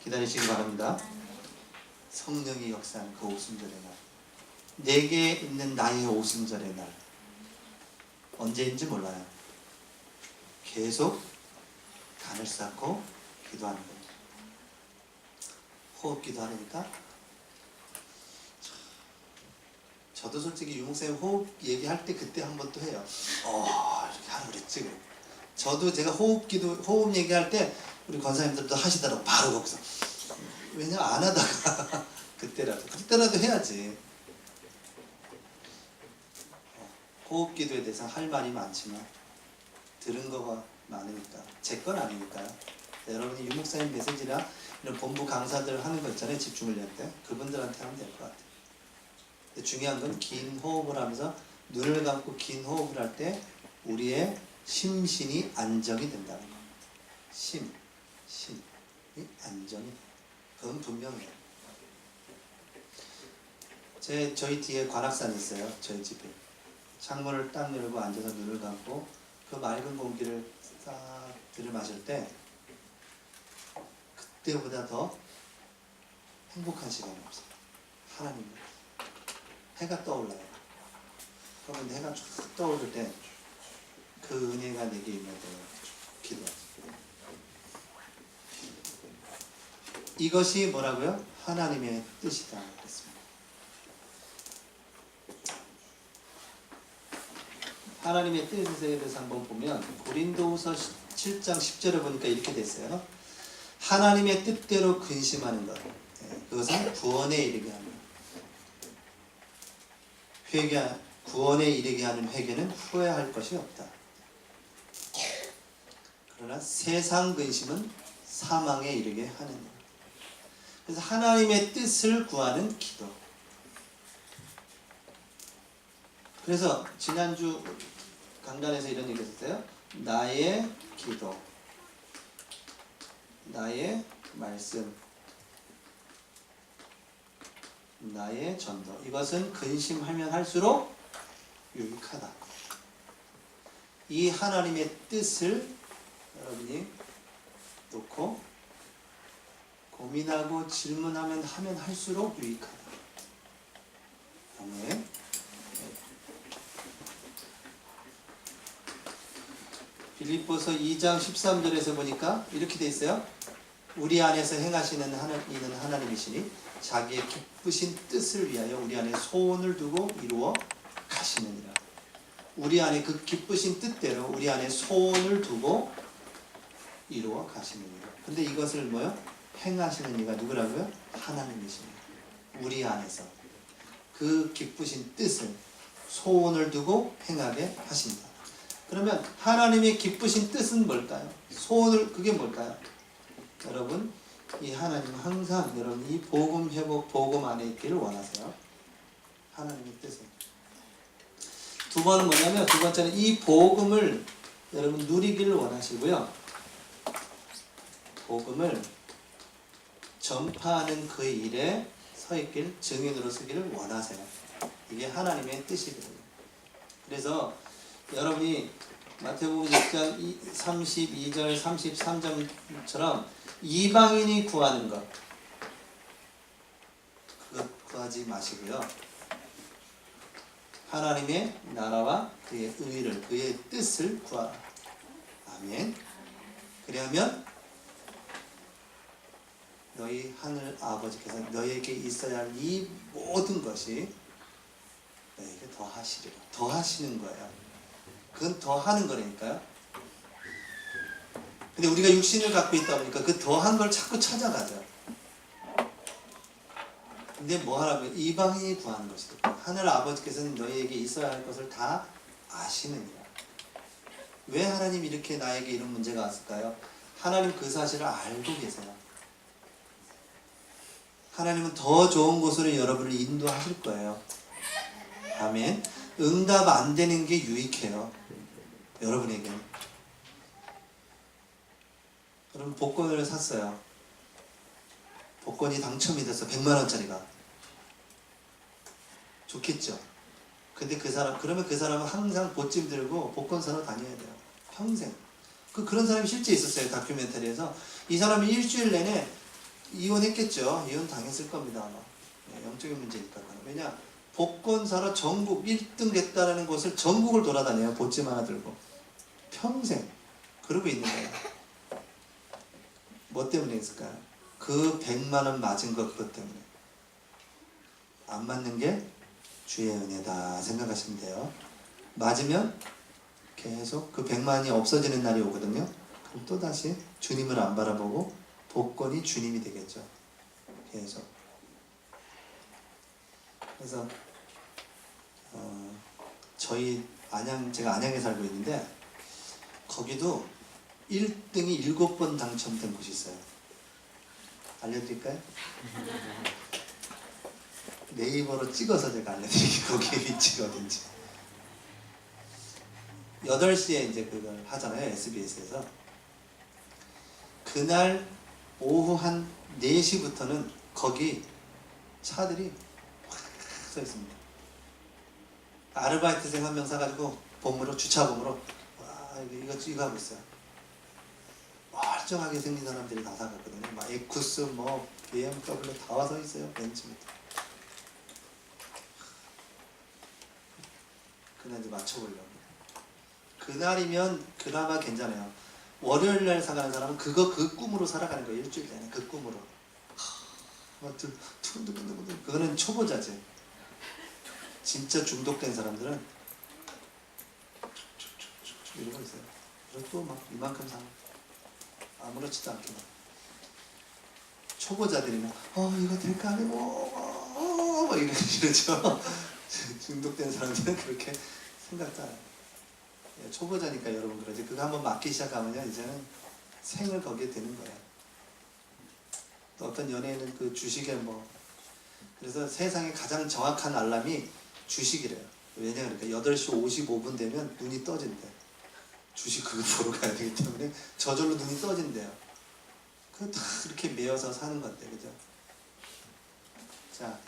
기다리시기 바랍니다. 성령이 역사하는 그 오순절의 날. 내게 있는 나의 오순절의 날. 언제인지 몰라요. 계속 간을 쌓고 기도하는 거예요. 호흡 기도하니까 저도 솔직히 유목사님 호흡 얘기할 때 그때 한 번 또 해요. 이렇게 하라고 그랬지. 저도 제가 호흡 얘기할 때 우리 권사님들도 하시더라고. 바로 거기서. 왜냐 안 하다가 그때라도 해야지. 호흡 기도에 대해서 할 말이 많지만 들은 거가 많으니까 제 건 아니니까요. 여러분이 유목사님 메시지나 이런 본부 강사들 하는 거 있잖아요. 집중을 낼 때 그분들한테 하면 될 것 같아요. 중요한 건 긴 호흡을 하면서 눈을 감고 긴 호흡을 할 때 우리의 심신이 안정이 된다는 거. 신이 안정이. 그건 분명해요. 저희 뒤에 관악산이 있어요. 저희 집에. 창문을 딱 열고 앉아서 눈을 감고 그 맑은 공기를 싹 들이마실 때 그때보다 더 행복한 시간이 없어요. 하나님. 해가 떠올라요. 그런데 해가 쭉 떠오를 때 그 은혜가 내게 임해서 기도하죠. 이것이 뭐라고요? 하나님의 뜻이다 그랬습니다. 하나님의 뜻에 대해서 한번 보면 고린도후서 7장 10절을 보니까 이렇게 됐어요. 하나님의 뜻대로 근심하는 것, 그것은 구원에 이르게 합니다. 구원에 이르게 하는 회개는 후회할 것이 없다. 그러나 세상 근심은 사망에 이르게 하느니라. 그래서 하나님의 뜻을 구하는 기도. 그래서 지난주 강단에서 이런 얘기 했었어요. 나의 기도, 나의 말씀, 나의 전도. 이것은 근심하면 할수록 유익하다. 이 하나님의 뜻을 여러분이 놓고 고민하고 질문하면 할수록 유익하다. 아멘. 빌립보서 2장 13절에서 보니까 이렇게 돼 있어요. 우리 안에서 행하시는 이는 하나님이시니 자기의 기쁘신 뜻을 위하여 우리 안에 소원을 두고 이루어 가시나니. 하시느니라. 우리 안에 그 기쁘신 뜻대로 우리 안에 소원을 두고 이루어 가시느니라. 근데 이것을 뭐요? 행하시는 이가 누구라고요? 하나님이십니다. 우리 안에서 그 기쁘신 뜻을 소원을 두고 행하게 하신다. 그러면 하나님의 기쁘신 뜻은 뭘까요? 소원을 그게 뭘까요? 여러분 이 하나님 항상 여러분 이 복음 회복 복음 안에 있기를 원하세요. 하나님의 뜻은. 두 번은 뭐냐면 두 번째는 이 복음을 여러분 누리기를 원하시고요. 복음을 전파하는 그 일에 서 있길 증인으로 서기를 원하세요. 이게 하나님의 뜻이거든요. 그래서 여러분이 마태복음 6장 32절 33절처럼 이방인이 구하는 것 그것 구하지 마시고요. 하나님의 나라와 그의 의를 그의 뜻을 구하라. 아멘. 그러면 너희 하늘 아버지께서 너희에게 있어야 할 이 모든 것이 너희에게 더하시리라. 더하시는 거예요. 그건 더하는 거라니까요. 근데 우리가 육신을 갖고 있다 보니까 그 더한 걸 자꾸 찾아가죠. 근데 뭐 하라고요? 이방인이 구하는 것이다. 하늘 아버지께서는 너희에게 있어야 할 것을 다 아시느니라. 왜 하나님 이렇게 나에게 이런 문제가 왔을까요? 하나님 그 사실을 알고 계세요. 하나님은 더 좋은 곳으로 여러분을 인도하실 거예요. 아멘. 응답 안 되는 게 유익해요. 여러분에게. 여러분 복권을 샀어요. 복권이 당첨이 돼서 100만원짜리가. 좋겠죠. 근데 그러면 그 사람은 항상 보찜 들고 복권 사러 다녀야 돼요. 평생. 그런 사람이 실제 있었어요. 다큐멘터리에서. 이 사람이 일주일 내내 이혼했겠죠. 이혼 당했을 겁니다. 아마. 네, 영적인 문제니까. 왜냐? 복권 사러 전국 1등 됐다는 곳을 전국을 돌아다녀요. 보찜 하나 들고. 평생. 그러고 있는 거예요. 뭐 때문에 있을까요? 그 100만원 맞은 것 그것 때문에. 안 맞는 게 주의 은혜다 생각하시면 돼요. 맞으면 계속 그 100만이 없어지는 날이 오거든요. 그럼 또다시 주님을 안 바라보고 복권이 주님이 되겠죠. 계속. 그래서 저희 제가 안양에 살고 있는데 거기도 1등이 7번 당첨된 곳이 있어요. 알려드릴까요? 네이버로 찍어서 제가 알려드릴게요. 거기에 위치가 어딘지. 8시에 이제 그걸 하잖아요. SBS에서. 그날 오후 한 4시부터는 거기 차들이 확 서 있습니다. 아르바이트생 한 명 사가지고 주차범으로 와 이거 하고 있어요. 멀쩡하게 생긴 사람들이 다 사갔거든요. 막 에쿠스 BMW 다 와서 있어요. 벤츠부터. 그날 이제 맞춰보려고. 그날이면 그나마 괜찮아요. 월요일날 사가는 사람은 그 꿈으로 살아가는 거예요. 일주일 내내 그 꿈으로. 막 두근두근. 그거는 초보자지. 진짜 중독된 사람들은 이러고 있어요. 그리고 또 막 이만큼 사. 아무렇지도 않게. 초보자들이면 이거 될까? 뭐 이러죠. 중독된 사람들은 그렇게 생각도 안 해요. 초보자니까 여러분 그러지. 그거 한번 맞기 시작하면요 이제는 생을 거기에 되는 거예요. 또 어떤 연예인은 그 주식에 그래서 세상에 가장 정확한 알람이 주식이래요. 왜냐 그러니까 8시 55분 되면 눈이 떠진대. 주식 그거 보러 가야 되기 때문에 저절로 눈이 떠진대요. 그거 다 그렇게 매여서 사는 건데, 그죠? 자,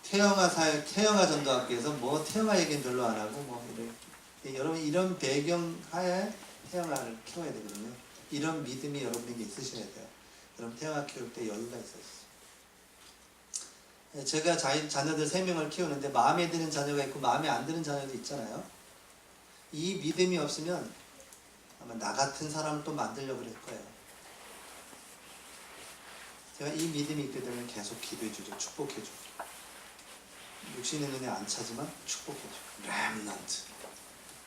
태영아 전도학교에서 태영아 얘기는 별로 안 하고 여러분 이런 배경 하에 태영아를 키워야 되거든요. 이런 믿음이 여러분에게 있으셔야 돼요. 그럼 태영아 키울 때 여유가 있어요. 제가 자녀들 3명을 키우는데 마음에 드는 자녀가 있고 마음에 안 드는 자녀도 있잖아요. 이 믿음이 없으면 아마 나 같은 사람을 또 만들려고 그럴 거예요. 제가 이 믿음이 있게 되면 계속 기도해 주죠. 축복해 주죠. 육신의 눈에 안 차지만 축복해줘. 렘넌트.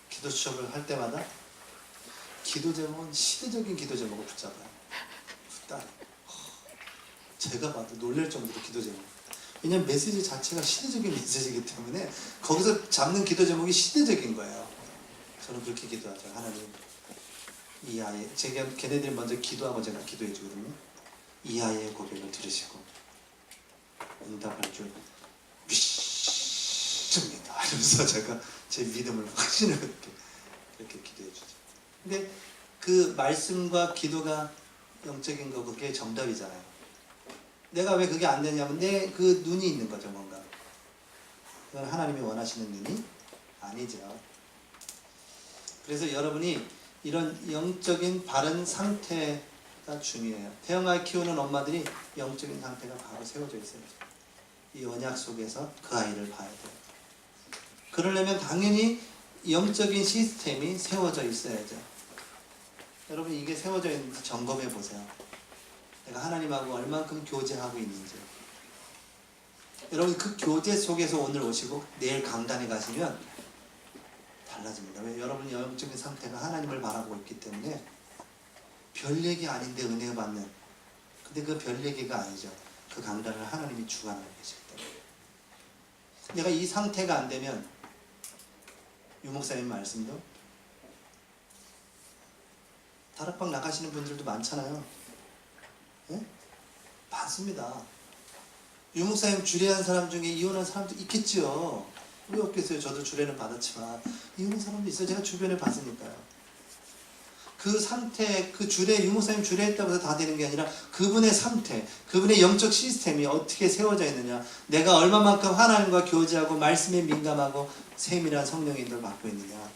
기도 수첩을 할 때마다 기도 제목은 시대적인 기도 제목을 붙잡아요. 제가 봐도 놀랄 정도로 기도 제목. 왜냐면 메시지 자체가 시대적인 메시지이기 때문에 거기서 잡는 기도 제목이 시대적인 거예요. 저는 그렇게 기도하죠. 하나님, 이 아이, 제가 걔네들이 먼저 기도하고 제가 기도해 주거든요. 이 아이의 고백을 들으시고 응답할 줄 믿습니다. 이러면서 제가 제 믿음을 확신을 그렇게 기도해 주죠. 근데 그 말씀과 기도가 영적인 거 그게 정답이잖아요. 내가 왜 그게 안 되냐면 내 그 눈이 있는 거죠. 뭔가 그건 하나님이 원하시는 눈이 아니죠. 그래서 여러분이 이런 영적인 바른 상태가 중요해요. 태영아를 키우는 엄마들이 영적인 상태가 바로 세워져 있어요. 이 언약 속에서 그 아이를 봐야 돼요. 그러려면 당연히 영적인 시스템이 세워져 있어야죠. 여러분 이게 세워져 있는지 점검해 보세요. 내가 하나님하고 얼만큼 교제하고 있는지. 여러분 그 교제 속에서 오늘 오시고 내일 강단에 가시면 달라집니다. 왜? 여러분이 영적인 상태가 하나님을 바라보고 있기 때문에 별 얘기 아닌데 은혜 받는, 근데 그 별 얘기가 아니죠. 그 강단을 하나님이 주관하고 계시기 때문에. 내가 이 상태가 안 되면 유목사님 말씀도 다락방 나가시는 분들도 많잖아요. 네? 많습니다. 유목사님 주례한 사람 중에 이혼한 사람도 있겠지요. 왜 없겠어요? 저도 주례는 받았지만 이혼한 사람도 있어요. 제가 주변에 봤으니까요. 그 상태, 그 주례, 유목사님 주례했다고 해서 다 되는 게 아니라 그분의 상태, 그분의 영적 시스템이 어떻게 세워져 있느냐, 내가 얼마만큼 하나님과 교제하고 말씀에 민감하고 세밀한 성령의 인도를 받고 있느냐,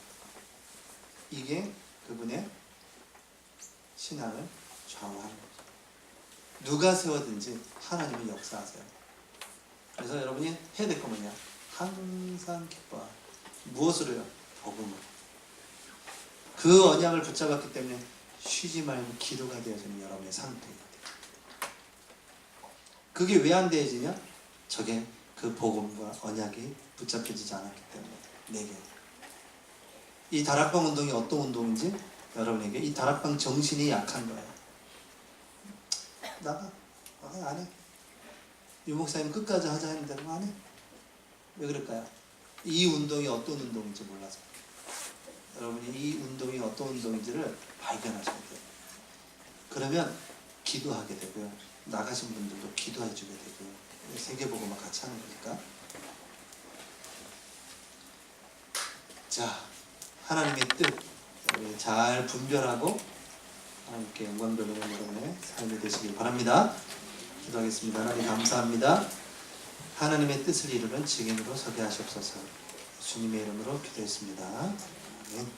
이게 그분의 신앙을 좌우하는 거죠. 누가 세워든지 하나님은 역사하세요. 그래서 여러분이 해야 될 거 뭐냐? 항상 기뻐하라. 무엇으로요? 복음으로. 그 언약을 붙잡았기 때문에 쉬지 말고 기도가 되어지는 여러분의 상태가 돼요. 그게 왜 안 되어지냐? 저게 그 복음과 언약이 붙잡혀지지 않았기 때문에. 내게 이 다락방 운동이 어떤 운동인지 여러분에게 이 다락방 정신이 약한 거예요. 나가 안 해. 유목사님 끝까지 하자 했는데 안 해. 왜 그럴까요? 이 운동이 어떤 운동인지 몰라서. 여러분이 이 운동이 어떤 운동인지를 발견하셔야 돼요. 그러면 기도하게 되고요. 나가신 분들도 기도해 주게 되고요. 세계복음을 같이 하는 거니까. 자, 하나님의 뜻 잘 분별하고 하나님께 영광 돌리는 여러분의 삶이 되시길 바랍니다. 기도하겠습니다. 하나님 감사합니다. 하나님의 뜻을 이루는 증인으로 서게 하시옵소서. 주님의 이름으로 기도했습니다. 아멘.